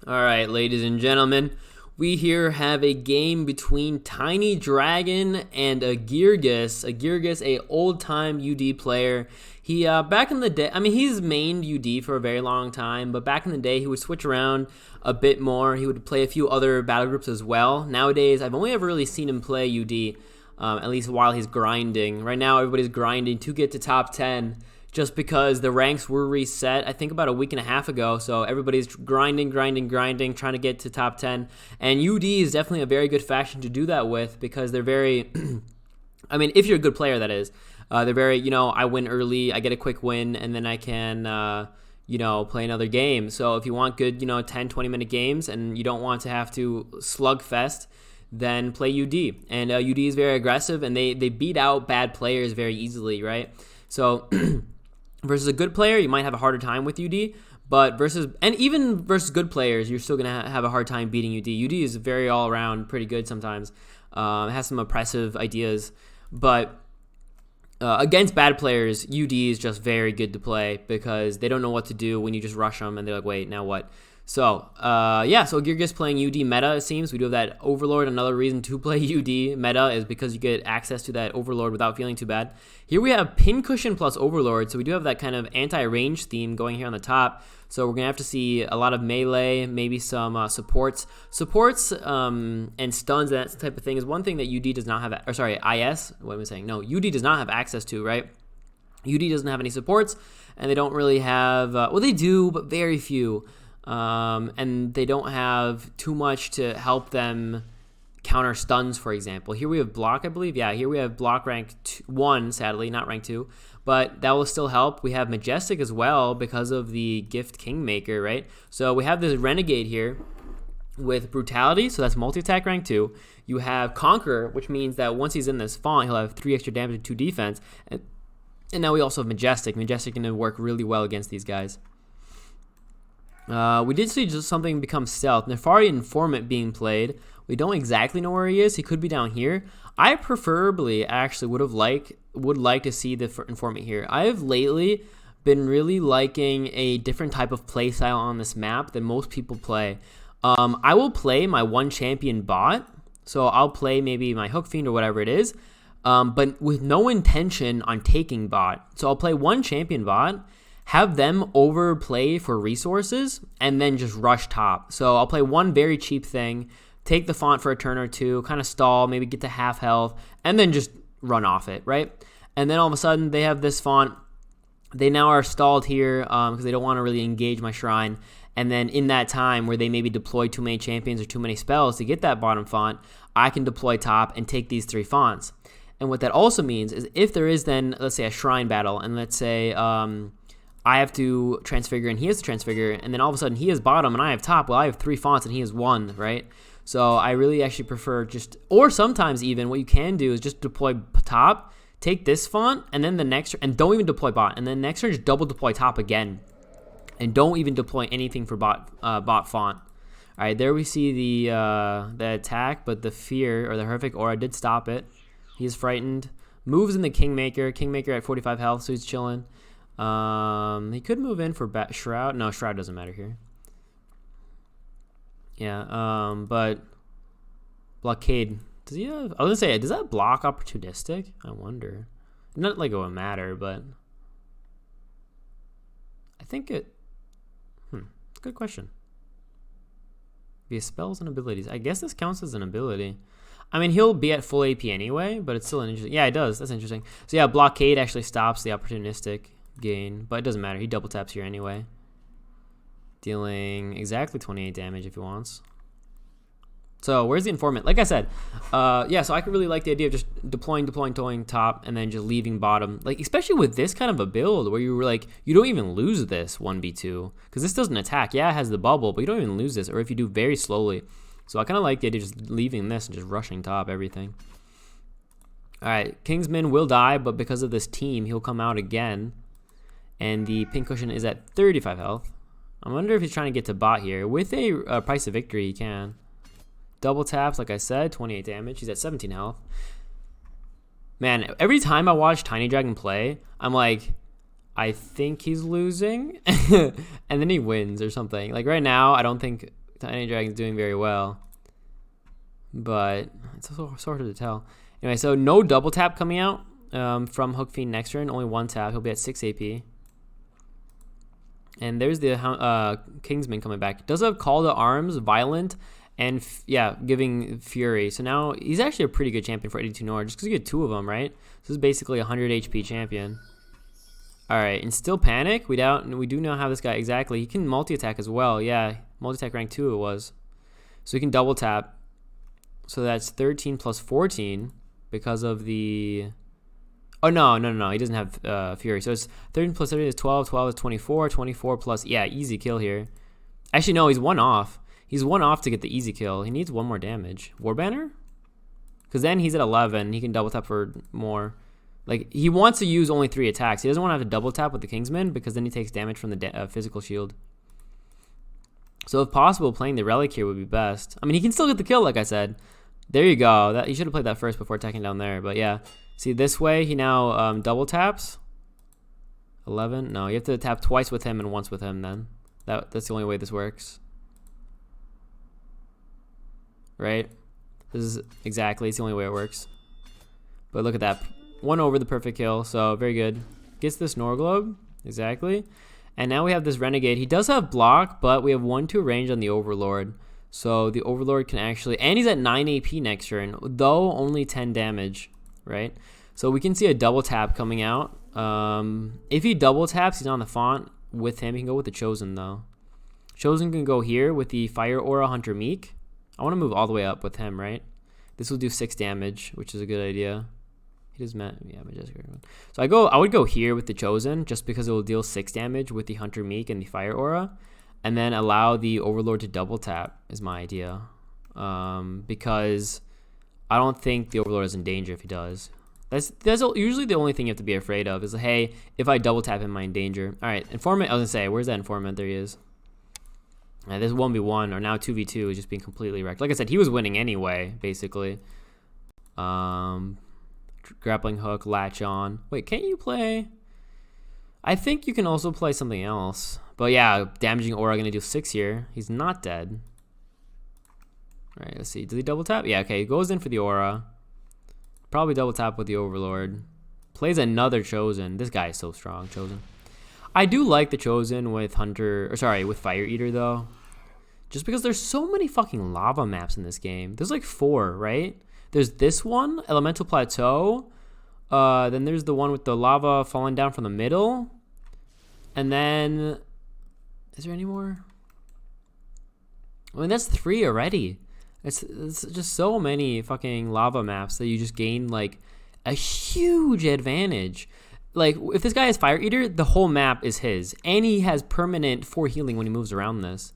All right, ladies and gentlemen, we here have a game between TinyDragon and Agirgis. Agirgis, a old-time UD player. He back in the day, I mean, he's mained UD for a very long time, but back in the day, he would switch around a bit more. He would play a few other battle groups as well. Nowadays, I've only ever really seen him play UD, at least while he's grinding. Right now, everybody's grinding to get to top 10. Just because the ranks were reset, I think about a week and a half ago. So everybody's grinding, trying to get to top 10. And UD is definitely a very good faction to do that with because they're very, I mean, if you're a good player, that is. They're very, I win early, I get a quick win, and then I can, play another game. So if you want good, 10, 20-minute games and you don't want to have to slugfest, then play UD. And UD is very aggressive, and they beat out bad players very easily, right? So... versus a good player, you might have a harder time with UD, but even versus good players, you're still gonna have a hard time beating UD. UD is very all around pretty good sometimes. It has some oppressive ideas, but against bad players, UD is just very good to play because they don't know what to do when you just rush them, and they're like, wait, now what? So, so Agirgis playing UD meta, it seems. We do have that Overlord. Another reason to play UD meta is because you get access to that Overlord without feeling too bad. Here we have Pincushion plus Overlord, so we do have that kind of anti-range theme going here on the top. So we're going to have to see a lot of melee, maybe some supports. Supports and stuns and that type of thing is one thing that UD does not have, IS, what am I saying? No, UD does not have access to, right? UD doesn't have any supports, and they don't really have, they do, but very few. And they don't have too much to help them counter stuns, for example. Here we have block, I believe. Yeah, here we have block rank 1, sadly, not rank 2. But that will still help. We have Majestic as well because of the Gift Kingmaker, right? So we have this Renegade here with Brutality, so that's multi-attack rank 2. You have Conqueror, which means that once he's in this font, he'll have 3 extra damage and 2 defense. And now we also have Majestic. Majestic can work really well against these guys. We did see just something become stealth. Nefari Informant being played. We don't exactly know where he is. He could be down here. I preferably actually would like to see the Informant here. I have lately been really liking a different type of play style on this map than most people play. I will play my one champion bot. So I'll play maybe my Hook Fiend or whatever it is, but with no intention on taking bot. So I'll play one champion bot, have them overplay for resources, and then just rush top. So I'll play one very cheap thing, take the font for a turn or two, kind of stall, maybe get to half health, and then just run off it, right? And then all of a sudden, they have this font. They now are stalled here because they don't want to really engage my shrine. And then in that time where they maybe deploy too many champions or too many spells to get that bottom font, I can deploy top and take these 3 fonts. And what that also means is if there is then, let's say, a shrine battle, and let's say... I have to transfigure and he has to transfigure, and then all of a sudden he is bottom and I have top. Well, I have 3 fonts and he has 1, right? So I really actually prefer or sometimes even what you can do is just deploy top, take this font, and then the next, and don't even deploy bot, and then next turn just double deploy top again, and don't even deploy anything for bot font. All right, there we see the attack, but the fear or the horrific aura did stop it. He's frightened. Moves in the Kingmaker. Kingmaker at 45 health, so he's chilling. He could move in for Shroud. No, Shroud doesn't matter here. Yeah, but Blockade. Does he have... I was gonna say, does that block opportunistic? I wonder. Not like it would matter, but... I think it... Good question. Via spells and abilities. I guess this counts as an ability. I mean, he'll be at full AP anyway, but it's still an interesting... Yeah, it does. That's interesting. So yeah, Blockade actually stops the opportunistic gain, but it doesn't matter. He double taps here anyway, dealing exactly 28 damage if he wants. So where's the Informant? Like I said, so I could really like the idea of just deploying top and then just leaving bottom, like especially with this kind of a build where you were like, you don't even lose this 1v2 because this doesn't attack. Yeah, it has the bubble, but you don't even lose this, or if you do, very slowly. So I kind of like the idea of just leaving this and just rushing top everything. All right, Kingsman will die, but because of this team, he'll come out again. And the Pincushion is at 35 health. I wonder if he's trying to get to bot here. With a price of victory, he can. Double taps, like I said, 28 damage. He's at 17 health. Man, every time I watch TinyDragon play, I'm like, I think he's losing. And then he wins or something. Like right now, I don't think TinyDragon's doing very well. But it's also sort of hard to tell. Anyway, so no double tap coming out from Hook Fiend next turn. Only one tap. He'll be at 6 AP. And there's the Kingsman coming back. Does have Call to Arms, Violent, and giving Fury. So now he's actually a pretty good champion for 82 Nord, just because you get 2 of them, right? So this is basically a 100 HP champion. All right, and still Panic. We do now have this guy exactly. He can multi-attack as well. Yeah, multi-attack rank 2 it was. So he can double tap. So that's 13 plus 14 because of the... Oh, no. He doesn't have Fury. So it's 13 plus 13 is 12. 12 is 24. 24 plus... Yeah, easy kill here. Actually, no, he's 1 off. He's 1 off to get the easy kill. He needs 1 more damage. Warbanner? Because then he's at 11. He can double tap for more. Like, he wants to use only 3 attacks. He doesn't want to have to double tap with the Kingsman because then he takes damage from the physical shield. So if possible, playing the Relic here would be best. I mean, he can still get the kill, like I said. There you go. You should have played that first before attacking down there. But yeah. See, this way, he now double taps. 11. No, you have to tap twice with him and once with him then. That's the only way this works. Right? This is exactly, it's the only way it works. But look at that. 1 over the perfect kill. So, very good. Gets this Norglobe. Exactly. And now we have this Renegade. He does have block, but we have 1-2 range on the Overlord. So the Overlord can actually... And he's at 9 AP next turn, though only 10 damage, right? So we can see a double tap coming out. If he double taps, he's on the font with him. He can go with the Chosen, though. Chosen can go here with the Fire Aura Hunter Meek. I want to move all the way up with him, right? This will do 6 damage, which is a good idea. He does Majestic. So I would go here with the Chosen, just because it will deal 6 damage with the Hunter Meek and the Fire Aura. And then allow the Overlord to double tap is my idea. Because I don't think the Overlord is in danger if he does. That's usually the only thing you have to be afraid of is, hey, if I double tap him, am I in danger? All right, Informant, I was going to say, where's that Informant? There he is. This 1v1 or now 2v2 is just being completely wrecked. Like I said, he was winning anyway, basically. Grappling Hook, Latch On. Wait, can't you play? I think you can also play something else. But yeah, Damaging Aura going to do 6 here. He's not dead. All right, let's see. Did he double tap? Yeah, okay. He goes in for the Aura. Probably double tap with the Overlord. Plays another Chosen. This guy is so strong, Chosen. I do like the Chosen with with Fire Eater, though. Just because there's so many fucking lava maps in this game. There's like 4, right? There's this one, Elemental Plateau. Then there's the one with the lava falling down from the middle. And then... Is there any more? I mean, that's 3 already. It's just so many fucking lava maps that you just gain, like, a huge advantage. Like, if this guy has Fire Eater, the whole map is his. And he has permanent 4 healing when he moves around this.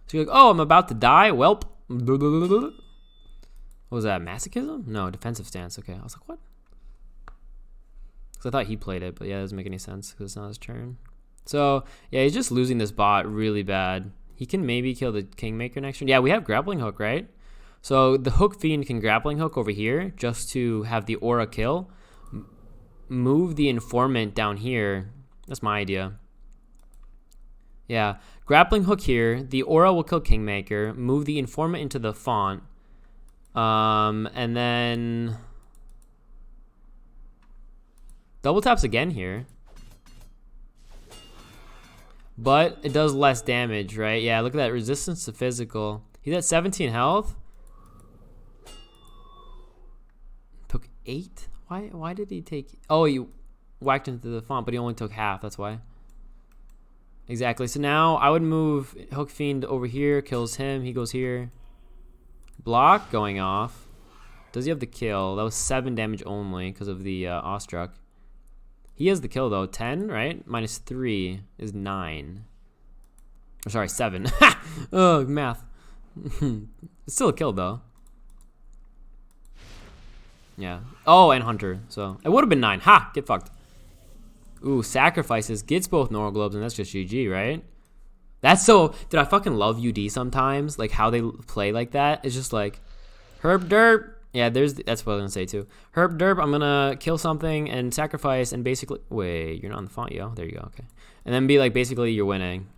So you're like, oh, I'm about to die? Welp. What was that, Masochism? No, Defensive Stance. Okay, I was like, what? Because I thought he played it, but yeah, it doesn't make any sense because it's not his turn. So, yeah, he's just losing this bot really bad. He can maybe kill the Kingmaker next turn. Yeah, we have Grappling Hook, right? So the Hook Fiend can Grappling Hook over here just to have the Aura kill. Move the Informant down here. That's my idea. Yeah, Grappling Hook here. The Aura will kill Kingmaker. Move the Informant into the font. And then... Double taps again here. But it does less damage, right? Yeah, look at that. Resistance to physical. He's at 17 health. Took 8? Why did he take... Oh, he whacked into the font, but he only took half. That's why. Exactly. So now I would move Hook Fiend over here. Kills him. He goes here. Block going off. Does he have the kill? That was 7 damage only because of the Awestruck. He has the kill, though. 10, right? Minus 3 is 9. Or sorry, 7. Oh, math. It's still a kill, though. Yeah. Oh, and Hunter. So it would have been 9. Ha! Get fucked. Ooh, Sacrifices. Gets both Norglobes, and that's just GG, right? That's so... Dude, I fucking love UD sometimes. Like, how they play like that. It's just like... Herb derp. Yeah, that's what I was going to say, too. Herb derp, I'm going to kill something and sacrifice and basically... Wait, you're not on the font, yo. There you go, okay. And then be like, basically, you're winning.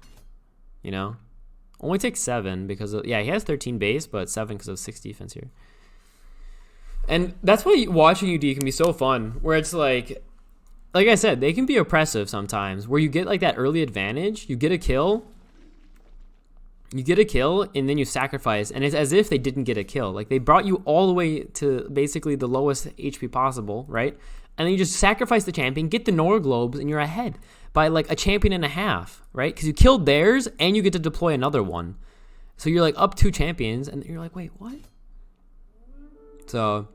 You know? Only takes 7 because of, yeah, he has 13 base, but 7 because of 6 defense here. And that's why watching UD can be so fun, where it's like I said, they can be oppressive sometimes, where you get like that early advantage, you get a kill, and then you sacrifice, and it's as if they didn't get a kill. Like, they brought you all the way to basically the lowest HP possible, right? And then you just sacrifice the champion, get the Nora Globes, and you're ahead by like a champion and a half, right? Because you killed theirs, and you get to deploy another one. So you're like up 2 champions, and you're like, wait, what? So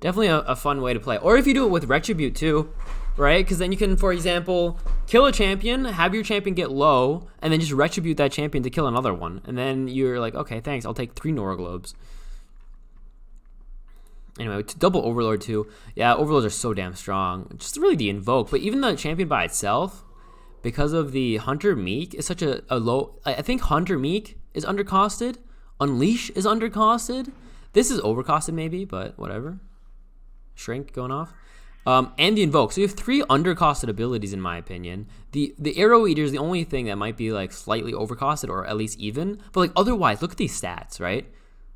definitely a fun way to play. Or if you do it with Retribute too, right? Because then you can, for example, kill a champion, have your champion get low, and then just Retribute that champion to kill another one. And then you're like, okay, thanks, I'll take 3 Nora Globes. Anyway, double Overlord too. Yeah, Overlords are so damn strong. Just really the Invoke. But even the champion by itself, because of the Hunter Meek, is such a low... I think Hunter Meek is undercosted. Unleash is undercosted. This is overcosted maybe, but whatever. Shrink going off. And the Invoke. So you have 3 undercosted abilities in my opinion. The Arrow Eater is the only thing that might be like slightly overcosted or at least even. But like otherwise, look at these stats, right?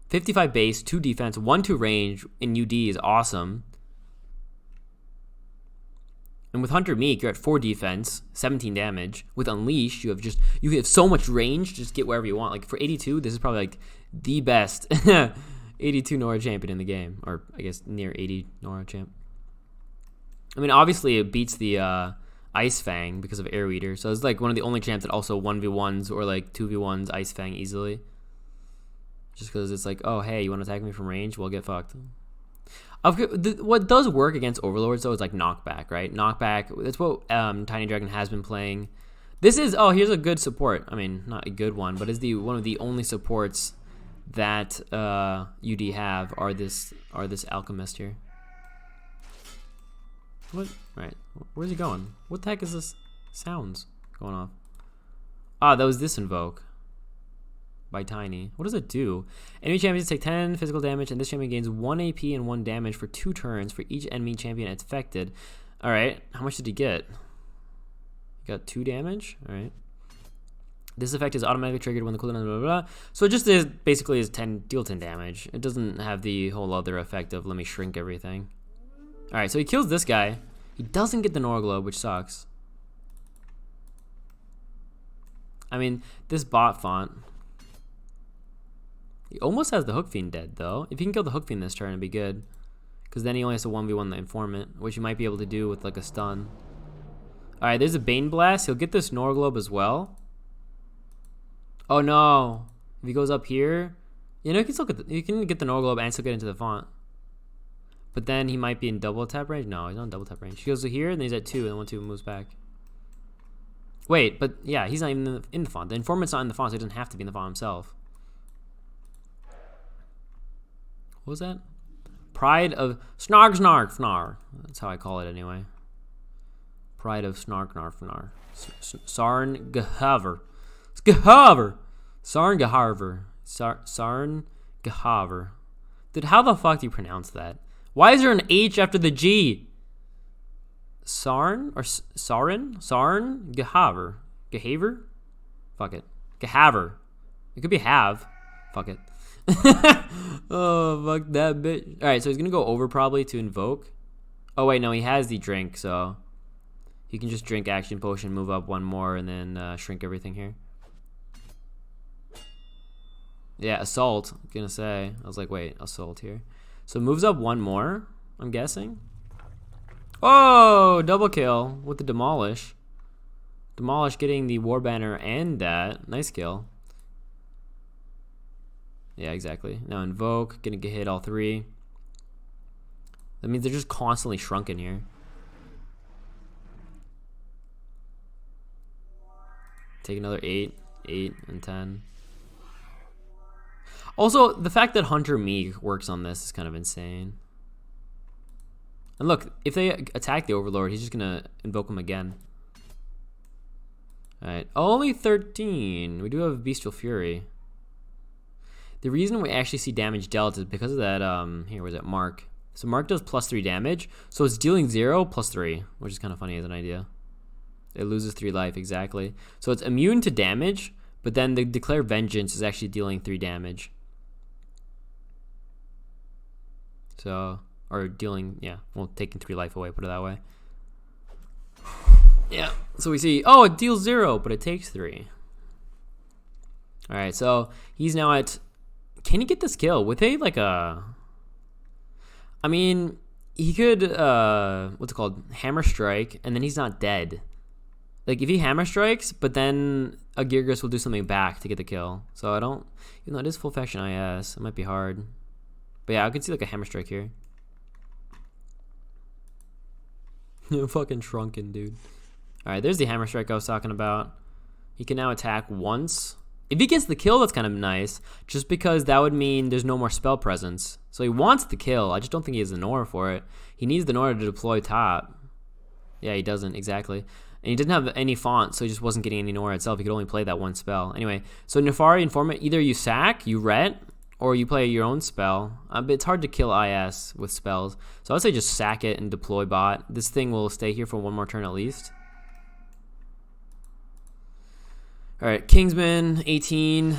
55 base, 2 defense, 1-2 range in UD is awesome. And with Hunter Meek, you're at 4 defense, 17 damage. With Unleash, you have so much range, just get wherever you want. Like for 82, this is probably like the best 82 Nora champion in the game, or I guess near 80 Nora champ. I mean, obviously it beats the Ice Fang because of Arrow Eater, so it's like one of the only champs that also 1v1s or like 2v1s Ice Fang easily. Just because it's like, oh, hey, you want to attack me from range? Well, get fucked. What does work against Overlords, though, is like knockback, right? Knockback, that's what TinyDragon has been playing. This is, oh, here's a good support. I mean, not a good one, but is one of the only supports that UD have are this Alchemist here. What? Right, where's he going? What the heck is this sounds going off? Ah, that was this Invoke by Tiny. What does it do? Enemy champions take 10 physical damage, and this champion gains 1 AP and 1 damage for 2 turns for each enemy champion affected. Alright, how much did he get? He got 2 damage? Alright. This effect is automatically triggered when the cooldown, blah, blah, blah. So it just is basically is deal 10 damage. It doesn't have the whole other effect of let me shrink everything. Alright, so he kills this guy. He doesn't get the Nora Globe, which sucks. I mean, this bot font. He almost has the Hook Fiend dead, though. If he can kill the Hook Fiend this turn, it'd be good. Because then he only has to 1v1 the Informant, which you might be able to do with, like, a stun. Alright, there's a Bane Blast. He'll get this Nora Globe as well. Oh, no. If he goes up here... You know, he can get the Nora Globe and still get into the font. But then he might be in double tap range. No, he's not in double tap range. He goes to here, and then he's at 2, and 1-2 moves back. Wait, but yeah, he's not even in the font. The Informant's not in the font, so he doesn't have to be in the font himself. What was that? Pride of Snarg Snarg Fnar. That's how I call it anyway. Pride of Snarg Nar Fnar. Sarn Gehaver. Gehaver. Sarn Gehaver. Sarn Gehaver. Dude, how the fuck do you pronounce that? Why is there an H after the G? Sarn or Sarin? Sarn Gehaver. Gehaver? Fuck it. Gehaver. It could be have. Fuck it. Oh, fuck that bitch. Alright, so he's gonna go over probably to Invoke. Oh, wait, no, he has the drink, so he can just drink Action Potion, move up 1 more, and then shrink everything here. Yeah, Assault, I'm gonna say. I was like, wait, Assault here. So moves up 1 more, I'm guessing. Oh, double kill with the Demolish. Demolish getting the War Banner and that. Nice kill. Yeah, exactly. Now Invoke, gonna get hit all 3. That means they're just constantly shrunken here. Take another 8, 8, and 10. Also, the fact that Hunter Meek works on this is kind of insane. And look, if they attack the Overlord, he's just gonna invoke him again. Alright, only 13. We do have Bestial Fury. The reason we actually see damage dealt is because of that, here, where's that, Mark. So Mark does +3 damage, so it's dealing 0 +3, which is kind of funny as an idea. It loses 3 life, exactly. So it's immune to damage, But then the Declare Vengeance is actually dealing 3 damage. So, or dealing, yeah, well, taking 3 life away, put it that way. Yeah, so we see, oh, it deals 0, but it takes 3. All right, so he's now at, can he get this kill with a, like a, I mean, he could, what's it called, Hammer Strike, and then he's not dead. Like, if he Hammer Strikes, but then Agirgis will do something back to get the kill. So I don't, even though it is full faction IS, it might be hard. But yeah, I could see like a Hammer Strike here. Fucking shrunken, dude. All right, there's the Hammer Strike I was talking about. He can now attack once. If he gets the kill, that's kind of nice, just because that would mean there's no more spell presence. So he wants the kill. I just don't think he has the Nora for it. He needs the Nora to deploy top. Yeah, he doesn't, exactly. And he didn't have any font, so he just wasn't getting any Nora itself. He could only play that one spell. Anyway, so Nefari Informant, either you sack, you ret, or you play your own spell. But it's hard to kill IS with spells. So I would say just sack it and deploy bot. This thing will stay here for one more turn at least. All right, Kingsman, 18.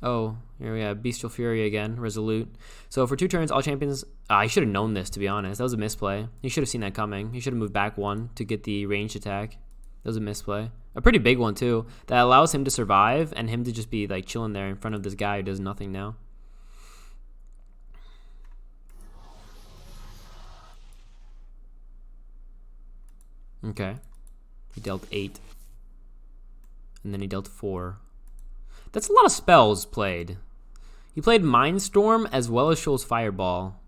Oh, here we have Bestial Fury again, Resolute. So for 2 turns, all champions... I should have known this, to be honest. That was a misplay. You should have seen that coming. You should have moved back 1 to get the ranged attack. That was a misplay. A pretty big one, too. That allows him to survive and him to just be like chilling there in front of this guy who does nothing now. Okay. He dealt 8. And then he dealt 4. That's a lot of spells played. He played Mindstorm as well as Shoal's Fireball.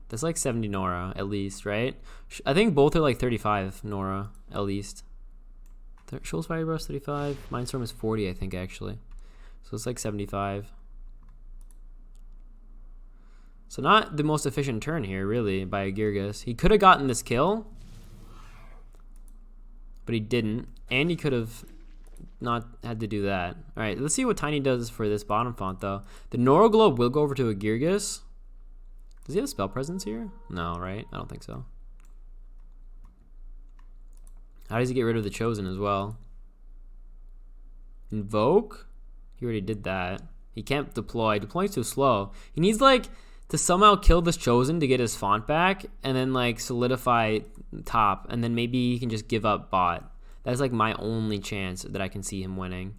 That's like 70 Nora, at least, right? I think both are like 35 Nora, at least. Shoal's Fireball is 35. Mindstorm is 40, I think, actually. So it's like 75. So not the most efficient turn here, really, by Agirgis. He could have gotten this kill, but he didn't. And he could have not had to do that. All right, let's see what Tiny does for this bottom font, though. The Nora Globe will go over to Agirgis. Does he have spell presence here? No, right? I don't think so. How does he get rid of the Chosen as well? Invoke? He already did that. He can't deploy. Deploying's too slow. He needs, like, to somehow kill this Chosen to get his font back and then, like, solidify top. And then maybe he can just give up bot. That's like my only chance that I can see him winning.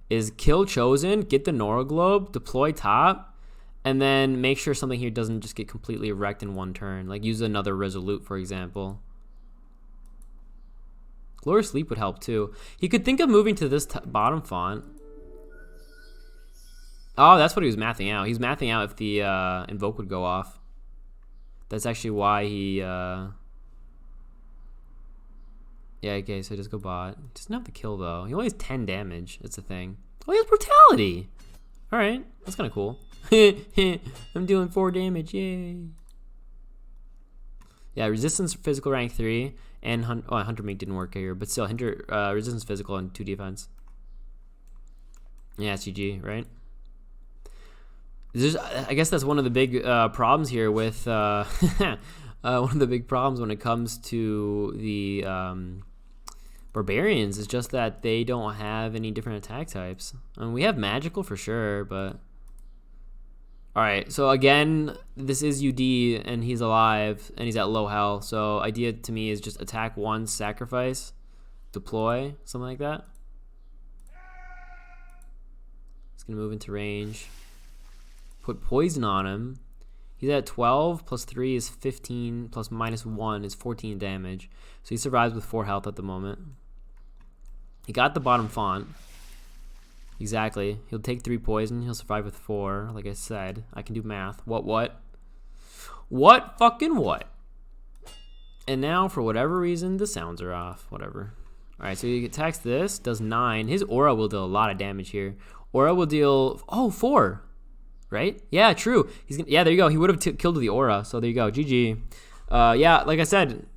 Is kill Chosen, get the Nora Globe, deploy top, and then make sure something here doesn't just get completely wrecked in one turn. Like use another Resolute, for example. Glorious Leap would help too. He could think of moving to this bottom font. Oh, that's what he was mathing out. He's mathing out if the Invoke would go off. That's actually why he... Yeah, okay, so just go bot. Doesn't have to kill, though. He only has 10 damage. That's the thing. Oh, he has Brutality! Alright, that's kind of cool. I'm doing 4 damage, yay! Yeah, Resistance Physical rank 3, and Hunter Meat didn't work here, but still, Resistance Physical and 2 defense. Yeah, it's GG, right? I guess that's one of the big problems here with... one of the big problems when it comes to the Barbarians is just that they don't have any different attack types. I mean, we have magical for sure, but... Alright, so again, this is UD, and he's alive, and he's at low health, so idea to me is just attack once, sacrifice, deploy, something like that. He's going to move into range. Put poison on him. He's at 12, plus 3 is 15, plus minus 1 is 14 damage. So he survives with 4 health at the moment. He got the bottom font. Exactly. He'll take 3 poison. He'll survive with 4. Like I said, I can do math. What? What fucking what? And now, for whatever reason, the sounds are off. Whatever. Alright, so he attacks this, does 9. His aura will deal a lot of damage here. Aura will deal, 4. Right? Yeah, true. Yeah, there you go. He would have killed the aura. So there you go. GG. Yeah, like I said,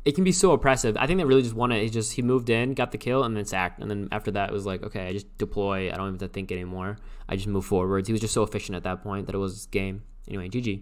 it can be so oppressive. I think that really just won it. He moved in, got the kill, and then sacked. And then after that, it was like, okay, I just deploy. I don't even have to think anymore. I just move forwards. He was just so efficient at that point that it was game. Anyway, GG.